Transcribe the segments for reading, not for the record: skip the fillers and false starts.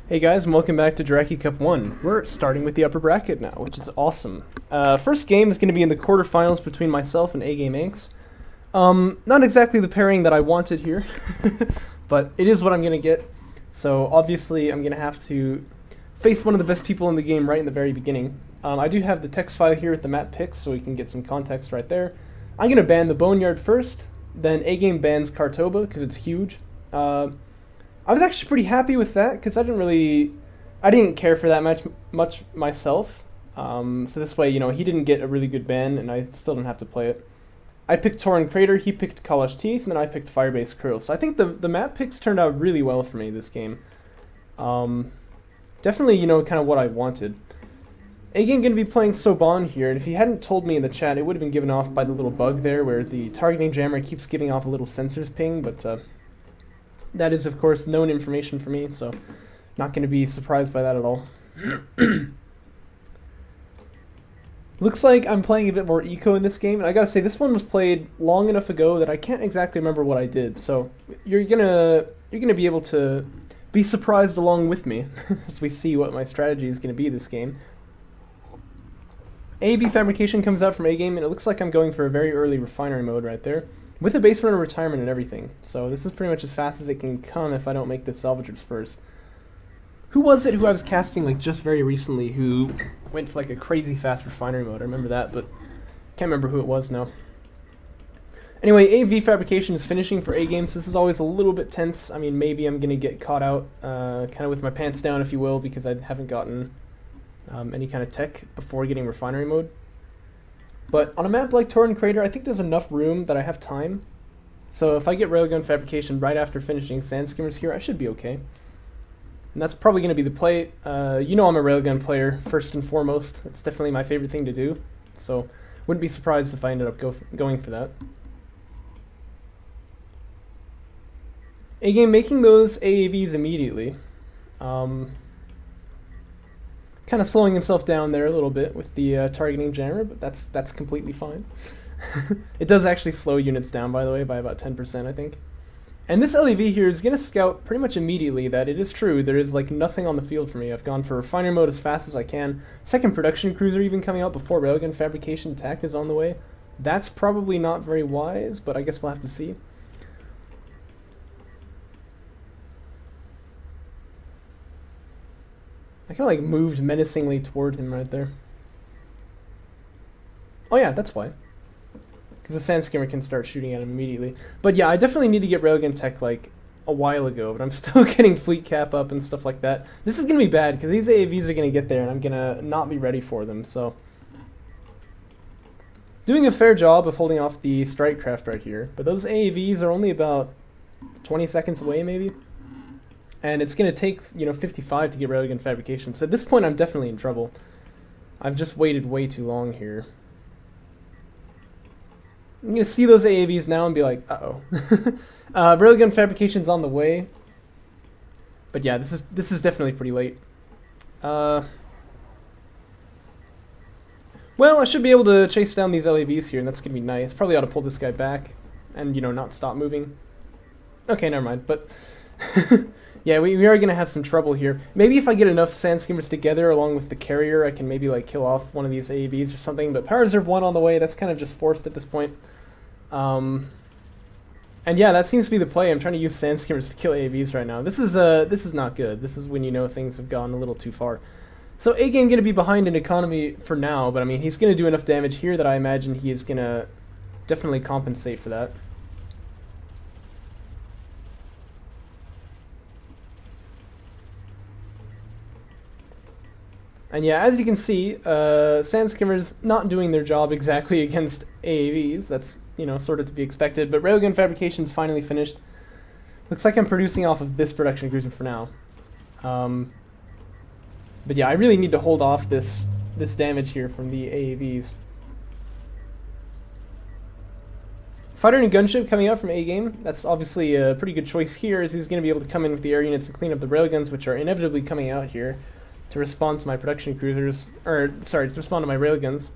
Hey guys, and welcome back to Jaraci Cup 1. We're starting with the upper bracket now, which is awesome. First game is going to be in the quarterfinals between myself and AGameAnx. Not exactly the pairing that I wanted here, but it is what I'm going to get. So obviously I'm going to have to face one of the best people in the game right in the very beginning. I do have the text file here with the map picks, so we can get some context right there. I'm going to ban the Boneyard first, then AGame bans Kartoba, because it's huge. I was actually pretty happy with that because I didn't care for that much myself. So this way, he didn't get a really good ban, and I still didn't have to play it. I picked Torn Crater, he picked Kalash Teeth, and then I picked Firebase Curl. So I think the map picks turned out really well for me this game. Definitely, kind of what I wanted. AGame going to be playing Soban here, and if he hadn't told me in the chat, it would have been given off by the little bug there where the targeting jammer keeps giving off a little sensors ping, but that is, of course, known information for me, so not going to be surprised by that at all. Looks like I'm playing a bit more eco in this game, and I gotta say, this one was played long enough ago that I can't exactly remember what I did, so you're gonna be able to be surprised along with me as we see what my strategy is gonna be this game. AV Fabrication comes out from AGame, and it looks like I'm going for a very early refinery mode right there, with a base runner retirement and everything. So this is pretty much as fast as it can come if I don't make the salvagers first. Who was it who I was casting like just very recently who went for like a crazy fast refinery mode? I remember that, but can't remember who it was now. Anyway, AV Fabrication is finishing for AGame, so this is always a little bit tense. I mean, maybe I'm going to get caught out kind of with my pants down, if you will, because I haven't gotten any kind of tech before getting refinery mode. But on a map like Torn Crater, I think there's enough room that I have time. So if I get Railgun Fabrication right after finishing Sand Skimmers here, I should be okay. And that's probably going to be the play. You know I'm a Railgun player, first and foremost. That's definitely my favorite thing to do. So wouldn't be surprised if I ended up going for that. AGame making those AAVs immediately. Kind of slowing himself down there a little bit with the targeting jammer, but that's completely fine. It does actually slow units down, by the way, by about 10%, I think. And this LEV here is going to scout pretty much immediately that it is true. There is like nothing on the field for me. I've gone for refinery mode as fast as I can. Second production cruiser even coming out before Railgun Fabrication attack is on the way. That's probably not very wise, but I guess we'll have to see. I kind of like moved menacingly toward him right there. Oh yeah, that's why. Because the Sand Skimmer can start shooting at him immediately. But yeah, I definitely need to get Railgun Tech like a while ago, but I'm still getting Fleet Cap up and stuff like that. This is going to be bad because these AAVs are going to get there and I'm going to not be ready for them, so. Doing a fair job of holding off the Strike Craft right here, but those AAVs are only about 20 seconds away maybe. And it's going to take, 55 to get Railgun Fabrication. So at this point, I'm definitely in trouble. I've just waited way too long here. I'm going to see those AAVs now and be like, uh-oh. Railgun Fabrication's on the way. But yeah, this is definitely pretty late. Well, I should be able to chase down these LAVs here, and that's going to be nice. Probably ought to pull this guy back and, not stop moving. Okay, never mind, but... Yeah, we are going to have some trouble here. Maybe if I get enough Sand Skimmers together along with the carrier, I can maybe like kill off one of these AAVs or something. But Power Reserve 1 on the way, that's kind of just forced at this point. And yeah, that seems to be the play. I'm trying to use Sand Skimmers to kill AAVs right now. This is not good. This is when things have gone a little too far. So AGame going to be behind in economy for now, but I mean, he's going to do enough damage here that I imagine he is going to definitely compensate for that. And yeah, as you can see, Sand Skimmers not doing their job exactly against AAVs. That's, sort of to be expected. But Railgun Fabrication's finally finished. Looks like I'm producing off of this production cruiser for now. But yeah, I really need to hold off this damage here from the AAVs. Fighter and Gunship coming out from AGame. That's obviously a pretty good choice here, as he's going to be able to come in with the air units and clean up the railguns, which are inevitably coming out here to respond to my production cruisers, or sorry, to respond to my railguns.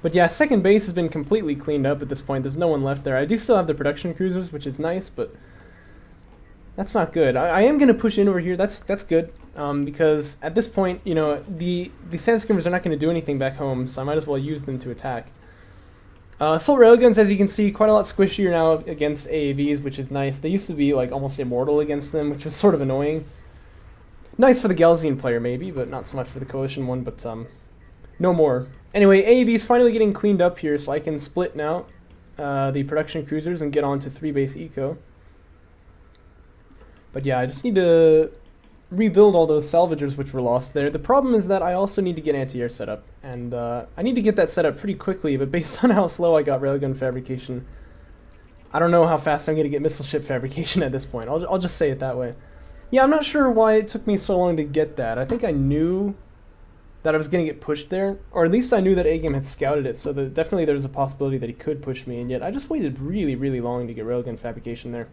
But yeah, second base has been completely cleaned up at this point. There's no one left there. I do still have the production cruisers, which is nice, but that's not good. I am going to push in over here. That's good, because at this point, you know, the sand skimmers are not going to do anything back home, so I might as well use them to attack. Assault railguns, as you can see, quite a lot squishier now against AAVs, which is nice. They used to be like almost immortal against them, which was sort of annoying. Nice for the Galzian player maybe, but not so much for the Coalition one, but no more. Anyway, AAV's finally getting cleaned up here, so I can split now the production cruisers and get on to 3-base eco. But yeah, I just need to rebuild all those salvagers which were lost there. The problem is that I also need to get anti-air set up, and I need to get that set up pretty quickly, but based on how slow I got railgun fabrication, I don't know how fast I'm going to get missile ship fabrication at this point. I'll just say it that way. Yeah, I'm not sure why it took me so long to get that. I think I knew that I was going to get pushed there, or at least I knew that AGame had scouted it, so definitely there's a possibility that he could push me, and yet I just waited really, really long to get railgun fabrication there.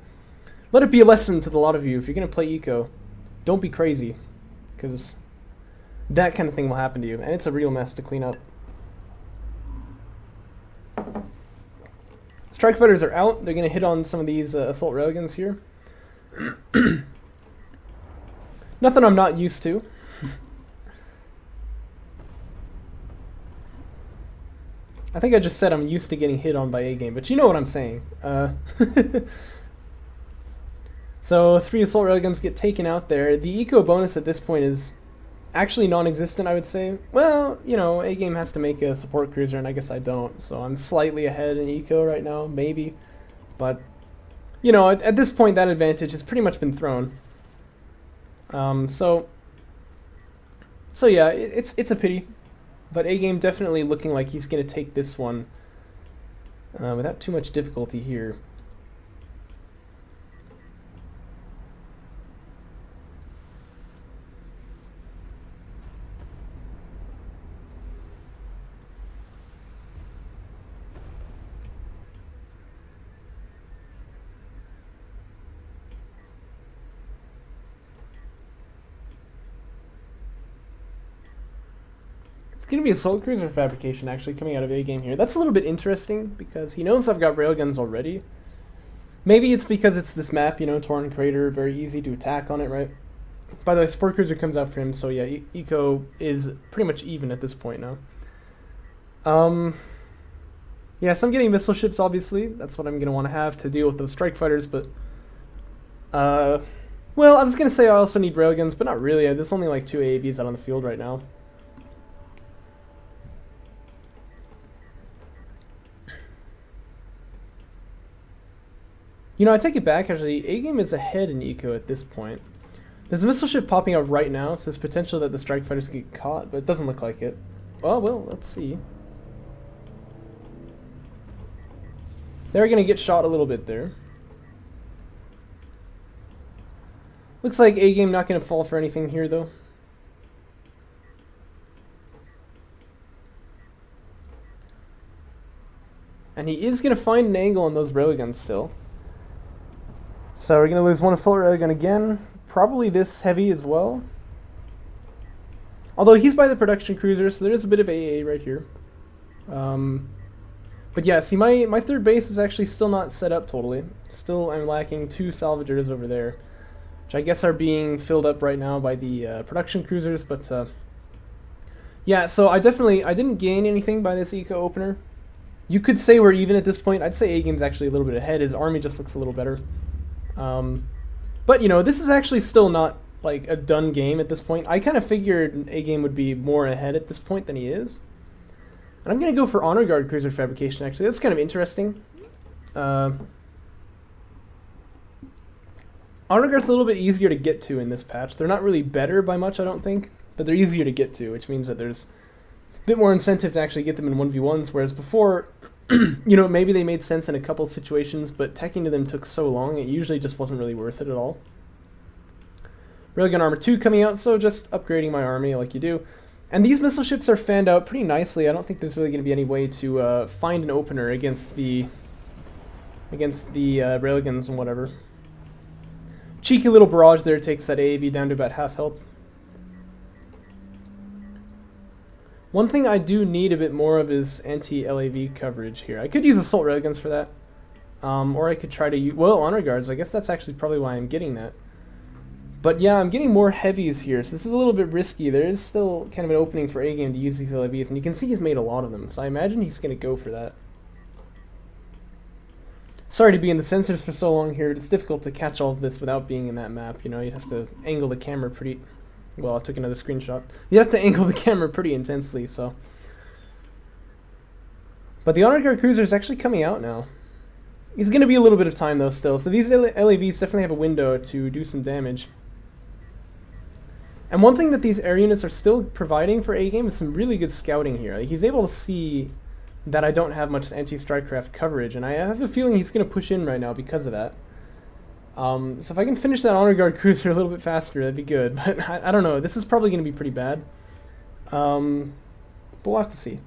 Let it be a lesson to a lot of you. If you're going to play eco, don't be crazy, because that kind of thing will happen to you, and it's a real mess to clean up. Strike fighters are out. They're going to hit on some of these assault railguns here. Nothing I'm not used to. I think I just said I'm used to getting hit on by AGame, but you know what I'm saying. So 3 assault railguns get taken out there. The eco bonus at this point is actually non-existent, I would say. Well, you know, AGame has to make a support cruiser, and I guess I don't. So I'm slightly ahead in eco right now, maybe. But, you know, at this point, that advantage has pretty much been thrown. So yeah, it's a pity. But AGame definitely looking like he's going to take this one without too much difficulty here. It's going to be assault cruiser fabrication actually coming out of AGame here. That's a little bit interesting because he knows I've got railguns already. Maybe it's because it's this map, you know, Torn Crater, very easy to attack on it, right? By the way, support cruiser comes out for him, so yeah, eco is pretty much even at this point now. Yeah, so I'm getting missile ships, obviously. That's what I'm going to want to have to deal with those strike fighters, but well, I was going to say I also need railguns, but not really. There's only like 2 AAVs out on the field right now. You know, I take it back, actually. AGame is ahead in eco at this point. There's a missile ship popping up right now, so there's potential that the strike fighters get caught, but it doesn't look like it. Oh, well, let's see. They're going to get shot a little bit there. Looks like AGame not going to fall for anything here, though. And he is going to find an angle on those railguns still. So we're going to lose 1 assault railgun again. Probably this heavy as well. Although he's by the production cruiser, so there is a bit of AA right here. But yeah, see, my 3rd base is actually still not set up totally. Still, I'm lacking 2 salvagers over there, which I guess are being filled up right now by the production cruisers. But yeah, so I didn't gain anything by this eco opener. You could say we're even at this point. I'd say AGame's actually a little bit ahead. His army just looks a little better. But, you know, this is actually still not, like, a done game at this point. I kind of figured AGame would be more ahead at this point than he is. And I'm going to go for Honor Guard Cruiser Fabrication, actually. That's kind of interesting. Honor Guard's a little bit easier to get to in this patch. They're not really better by much, I don't think, but they're easier to get to, which means that there's a bit more incentive to actually get them in 1v1s, whereas before, you know, maybe they made sense in a couple situations, but teching to them took so long, it usually just wasn't really worth it at all. Railgun Armor 2 coming out, so just upgrading my army like you do. And these missile ships are fanned out pretty nicely. I don't think there's really going to be any way to find an opener against the railguns and whatever. Cheeky little barrage there takes that AAV down to about half health. One thing I do need a bit more of is anti-LAV coverage here. I could use assault railguns for that. Or I could try to use, well, honor guards. I guess that's actually probably why I'm getting that. But yeah, I'm getting more heavies here, so this is a little bit risky. There is still kind of an opening for A-Game to use these LAVs, and you can see he's made a lot of them, so I imagine he's going to go for that. Sorry to be in the sensors for so long here. It's difficult to catch all of this without being in that map. You know, you have to angle the camera pretty... Well, I took another screenshot. You have to angle the camera pretty intensely, so... But the Honor Guard Cruiser is actually coming out now. He's going to be a little bit of time, though, still. So these LAVs definitely have a window to do some damage. And one thing that these air units are still providing for A-Game is some really good scouting here. Like, he's able to see that I don't have much anti-strike craft coverage, and I have a feeling he's going to push in right now because of that. So if I can finish that Honor Guard Cruiser a little bit faster, that'd be good. But I don't know. This is probably going to be pretty bad. But we'll have to see.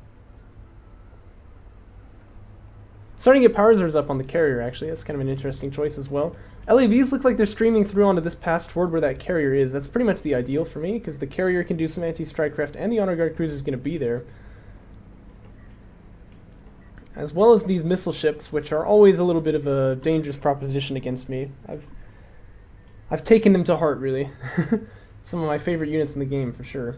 Starting to get power reserves up on the carrier, actually. That's kind of an interesting choice as well. LAVs look like they're streaming through onto this pass toward where that carrier is. That's pretty much the ideal for me, because the carrier can do some anti-strike craft, and the Honor Guard Cruiser is going to be there. As well as these missile ships, which are always a little bit of a dangerous proposition against me. I've taken them to heart, really. Some of my favorite units in the game, for sure.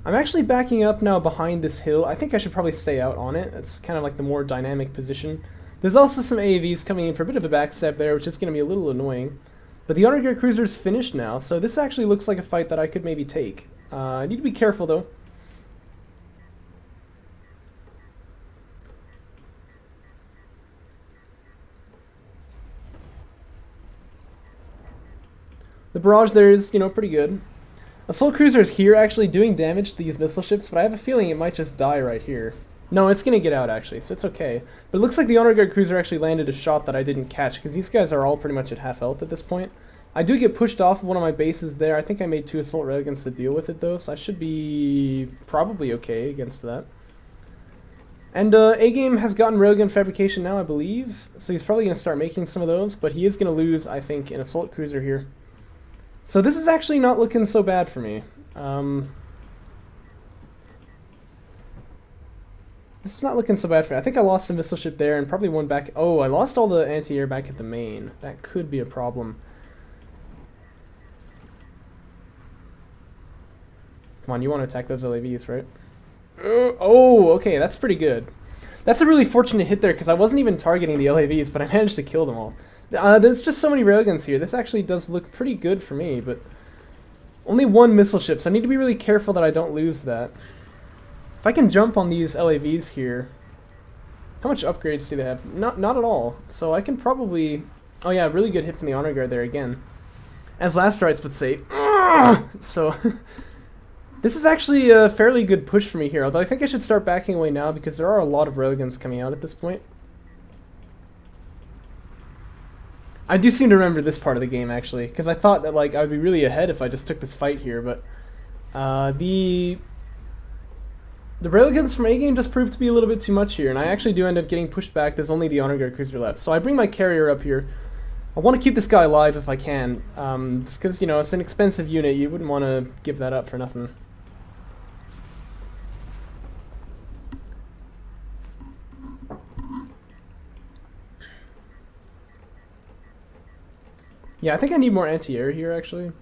I'm actually backing up now behind this hill. I think I should probably stay out on it. It's kind of like the more dynamic position. There's also some AAVs coming in for a bit of a backstep there, which is going to be a little annoying. But the Honor Guard Cruiser is finished now, so this actually looks like a fight that I could maybe take. I need to be careful, though. The barrage there is, you know, pretty good. Assault Cruiser is here actually doing damage to these missile ships, but I have a feeling it might just die right here. No, it's going to get out, actually, so it's okay. But it looks like the Honor Guard Cruiser actually landed a shot that I didn't catch, because these guys are all pretty much at half health at this point. I do get pushed off of one of my bases there. I think I made 2 assault railguns to deal with it, though, so I should be probably okay against that. And A-Game has gotten railgun fabrication now, I believe, so he's probably going to start making some of those, but he is going to lose, I think, an Assault Cruiser here. So this is actually not looking so bad for me. This is not looking so bad for me. I think I lost a missile ship there and probably one back. Oh, I lost all the anti-air back at the main. That could be a problem. Come on, you want to attack those LAVs, right? Oh, okay, that's pretty good. That's a really fortunate hit there because I wasn't even targeting the LAVs, but I managed to kill them all. There's just so many railguns here. This actually does look pretty good for me, but only 1 missile ship, so I need to be really careful that I don't lose that. If I can jump on these LAVs here, how much upgrades do they have? Not at all. So I can probably... Oh yeah, really good hit from the Honor Guard there again. As Last Rites would say. So this is actually a fairly good push for me here, although I think I should start backing away now because there are a lot of railguns coming out at this point. I do seem to remember this part of the game, actually, because I thought that like I would be really ahead if I just took this fight here, but the railguns from A-Game just proved to be a little bit too much here, and I actually do end up getting pushed back. There's only the Honor Guard Cruiser left, so I bring my carrier up here. I want to keep this guy alive if I can, because, you know, it's an expensive unit. You wouldn't want to give that up for nothing. Yeah, I think I need more anti-air here, actually.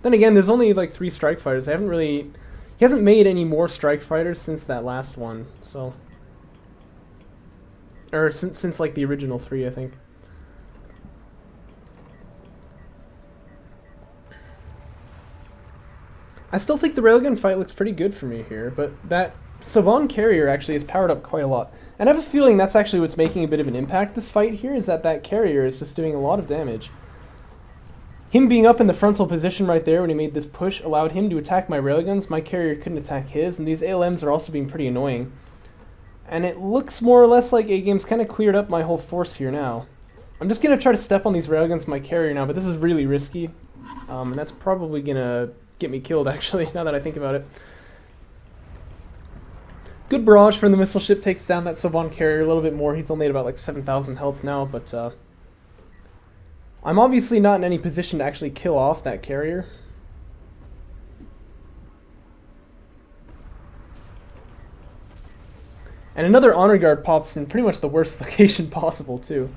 Then again, there's only like 3 strike fighters. I haven't really... He hasn't made any more strike fighters since that last one, so... Or since like the original 3, I think. I still think the railgun fight looks pretty good for me here, but that Saban carrier actually is powered up quite a lot. And I have a feeling that's actually what's making a bit of an impact this fight here, is that carrier is just doing a lot of damage. Him being up in the frontal position right there when he made this push allowed him to attack my railguns. My carrier couldn't attack his, and these ALMs are also being pretty annoying. And it looks more or less like A-Game's kind of cleared up my whole force here now. I'm just going to try to step on these railguns with my carrier now, but this is really risky. And that's probably going to get me killed, actually, now that I think about it. Good barrage from the missile ship, takes down that Saban carrier a little bit more. He's only at about like 7,000 health now, but... I'm obviously not in any position to actually kill off that carrier. And another honor guard pops in pretty much the worst location possible, too.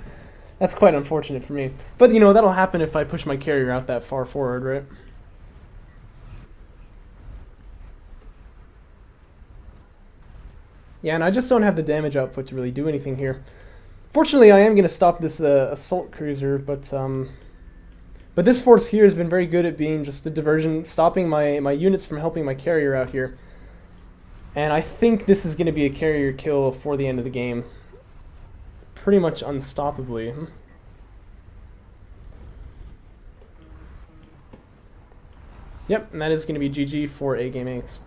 That's quite unfortunate for me. But, you know, that'll happen if I push my carrier out that far forward, right? Yeah, and I just don't have the damage output to really do anything here. Fortunately, I am going to stop this assault cruiser, but this force here has been very good at being just a diversion, stopping my units from helping my carrier out here. And I think this is going to be a carrier kill for the end of the game. Pretty much unstoppably. Yep, and that is going to be GG for AGameAnx.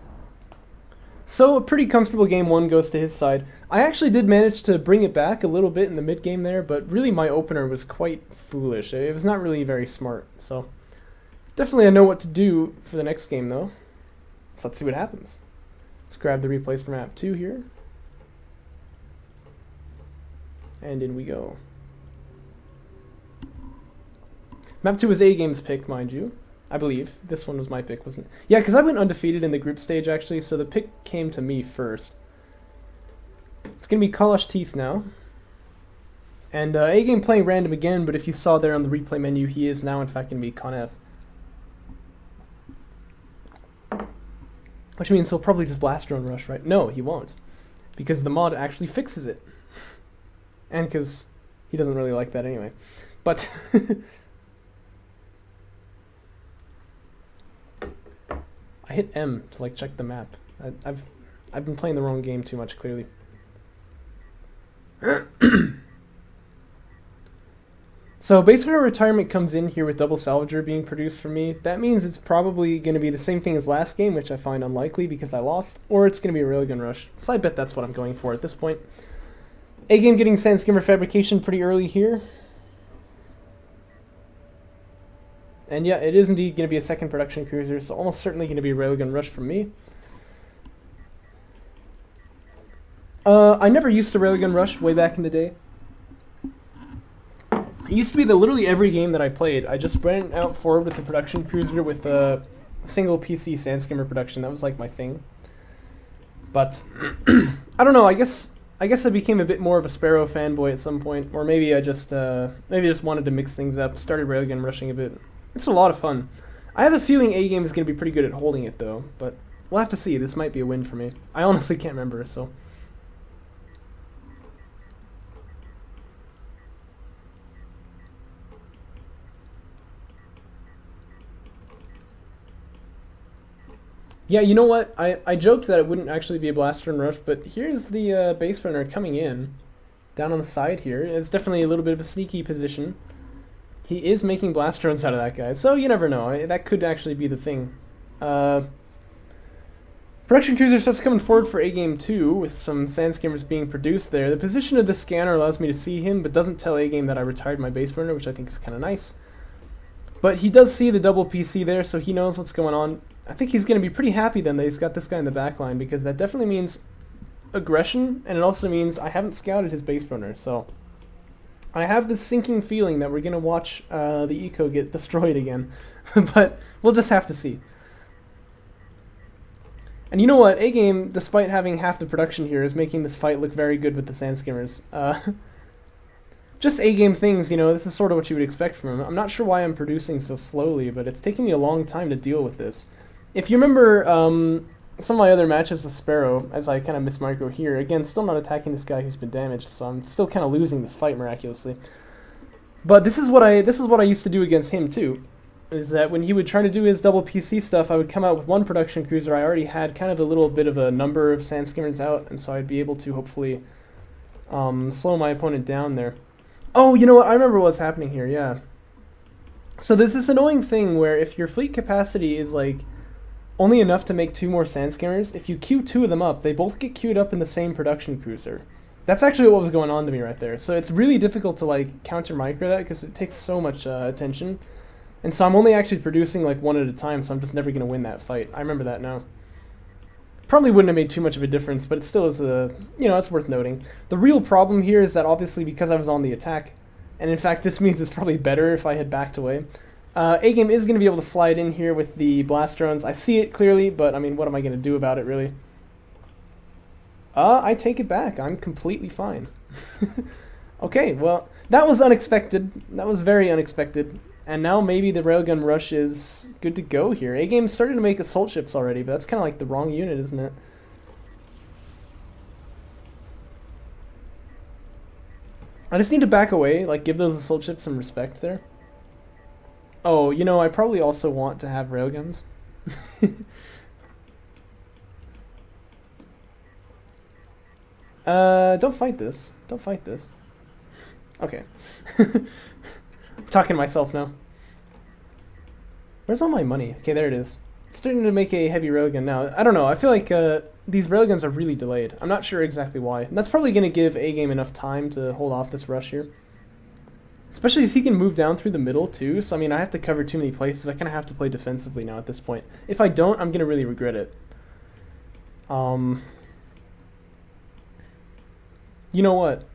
So a pretty comfortable game one goes to his side. I actually did manage to bring it back a little bit in the mid game there, but really my opener was quite foolish. It was not really very smart. So definitely I know what to do for the next game though. So let's see what happens. Let's grab the replays for map 2 here. And in we go. Map 2 was AGame's pick, mind you. I believe. This one was my pick, wasn't it? Yeah, because I went undefeated in the group stage, actually, so the pick came to me first. It's going to be Kalash Teeth now. And AGame playing random again, but if you saw there on the replay menu, he is now, in fact, going to be Conf. Which means he'll probably just blast drone rush, right? No, he won't. Because the mod actually fixes it. And because he doesn't really like that anyway. But... I hit M to like check the map. I've been playing the wrong game too much, clearly. So base runner retirement comes in here with double salvager being produced for me. That means it's probably going to be the same thing as last game, which I find unlikely because I lost, or it's going to be a railgun rush. So I bet that's what I'm going for at this point. AGame getting Sandskimmer fabrication pretty early here. And yeah, it is indeed going to be a second production cruiser, so almost certainly going to be a railgun rush from me. I never used to railgun rush way back in the day. It used to be that literally every game that I played, I just went out forward with the production cruiser with a single PC Sandskimmer production. That was like my thing. But I don't know. I guess I became a bit more of a Sparrow fanboy at some point, or maybe I just wanted to mix things up. Started railgun rushing a bit. It's a lot of fun. I have a feeling AGame is going to be pretty good at holding it, though. But we'll have to see. This might be a win for me. I honestly can't remember, so... Yeah, you know what? I joked that it wouldn't actually be a blaster and rush, but here's the base runner coming in. Down on the side here. It's definitely a little bit of a sneaky position. He is making blast drones out of that guy, so you never know. That could actually be the thing. Production cruiser stuff's coming forward for AGame 2, with some Sandskimmers being produced there. The position of the scanner allows me to see him, but doesn't tell AGame that I retired my base burner, which I think is kind of nice. But he does see the double PC there, so he knows what's going on. I think he's going to be pretty happy then that he's got this guy in the back line, because that definitely means aggression, and it also means I haven't scouted his base burner, so... I have this sinking feeling that we're going to watch the eco get destroyed again. But we'll just have to see. And you know what? AGame, despite having half the production here, is making this fight look very good with the Sandskimmers. Just AGame things, you know, this is sort of what you would expect from him. I'm not sure why I'm producing so slowly, but it's taking me a long time to deal with this. If you remember some of my other matches with Sparrow, as I kind of miss micro here, again, still not attacking this guy who's been damaged, so I'm still kind of losing this fight miraculously. But this is what I used to do against him too, is that when he would try to do his double PC stuff, I would come out with one production cruiser. I already had kind of a little bit of a number of Sandskimmers out, and so I'd be able to hopefully slow my opponent down there. Oh, you know what? I remember what's happening here, yeah. So there's this annoying thing where if your fleet capacity is like only enough to make 2 more Sandskimmers, if you queue 2 of them up, they both get queued up in the same production cruiser. That's actually what was going on to me right there. So it's really difficult to like counter micro that because it takes so much attention. And so I'm only actually producing like 1 at a time, so I'm just never going to win that fight. I remember that now. Probably wouldn't have made too much of a difference, but it still is it's worth noting. The real problem here is that obviously because I was on the attack, and in fact this means it's probably better if I had backed away. AGame is going to be able to slide in here with the blast drones. I see it clearly, but I mean, what am I going to do about it, really? I take it back. I'm completely fine. Okay, well, that was unexpected. That was very unexpected. And now maybe the railgun rush is good to go here. A-Game's starting to make assault ships already, but that's kind of like the wrong unit, isn't it? I just need to back away, like give those assault ships some respect there. Oh, you know, I probably also want to have railguns. Don't fight this. Don't fight this. Okay. I'm talking to myself now. Where's all my money? Okay, there it is. It's starting to make a heavy railgun now. I don't know. I feel like these railguns are really delayed. I'm not sure exactly why. And that's probably going to give A-Game enough time to hold off this rush here. Especially as he can move down through the middle too. So, I mean, I have to cover too many places. I kind of have to play defensively now at this point. If I don't, I'm going to really regret it. You know what?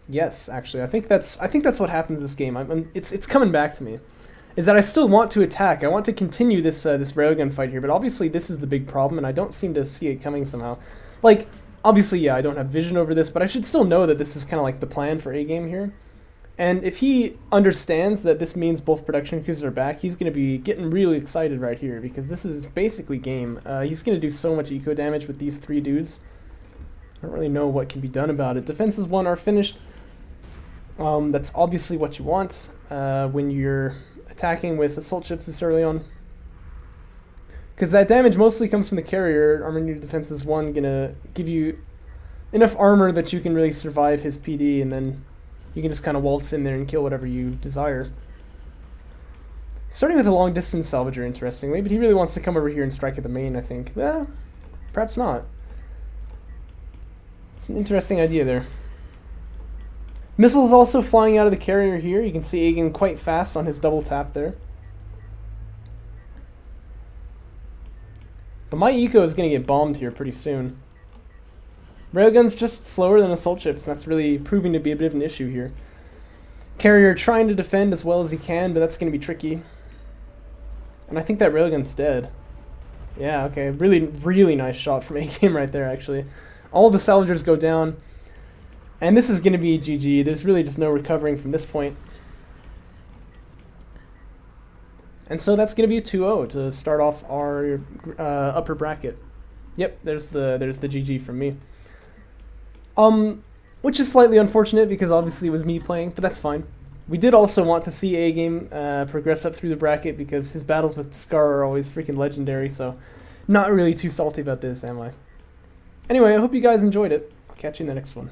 Yes, actually, I think that's what happens this game. It's coming back to me. Is that I still want to attack. I want to continue this this railgun fight here, but obviously this is the big problem, and I don't seem to see it coming somehow. Like, obviously, yeah, I don't have vision over this, but I should still know that this is kind of like the plan for A-Game here. And if he understands that this means both production cruisers are back, he's going to be getting really excited right here, because this is basically game. He's going to do so much eco damage with these three dudes. I don't really know what can be done about it. Defenses 1 are finished. That's obviously what you want when you're attacking with assault ships this early on. Because that damage mostly comes from the carrier. Armor Unit Defenses 1 gonna give you enough armor that you can really survive his PD, and then you can just kind of waltz in there and kill whatever you desire. Starting with a long distance salvager, interestingly, but he really wants to come over here and strike at the main, I think. Perhaps not. It's an interesting idea there. Missiles also flying out of the carrier here. You can see A-Game quite fast on his double tap there. But my eco is going to get bombed here pretty soon. Railgun's just slower than assault ships, and that's really proving to be a bit of an issue here. Carrier trying to defend as well as he can, but that's going to be tricky. And I think that railgun's dead. Yeah, okay. Really, really nice shot from A-Game right there, actually. All the salvagers go down. And this is going to be GG. There's really just no recovering from this point. And so that's going to be a 2-0 to start off our upper bracket. Yep, there's the GG from me. Which is slightly unfortunate because obviously it was me playing, but that's fine. We did also want to see A-Game progress up through the bracket because his battles with Scar are always freaking legendary, so not really too salty about this, am I? Anyway, I hope you guys enjoyed it. I'll catch you in the next one.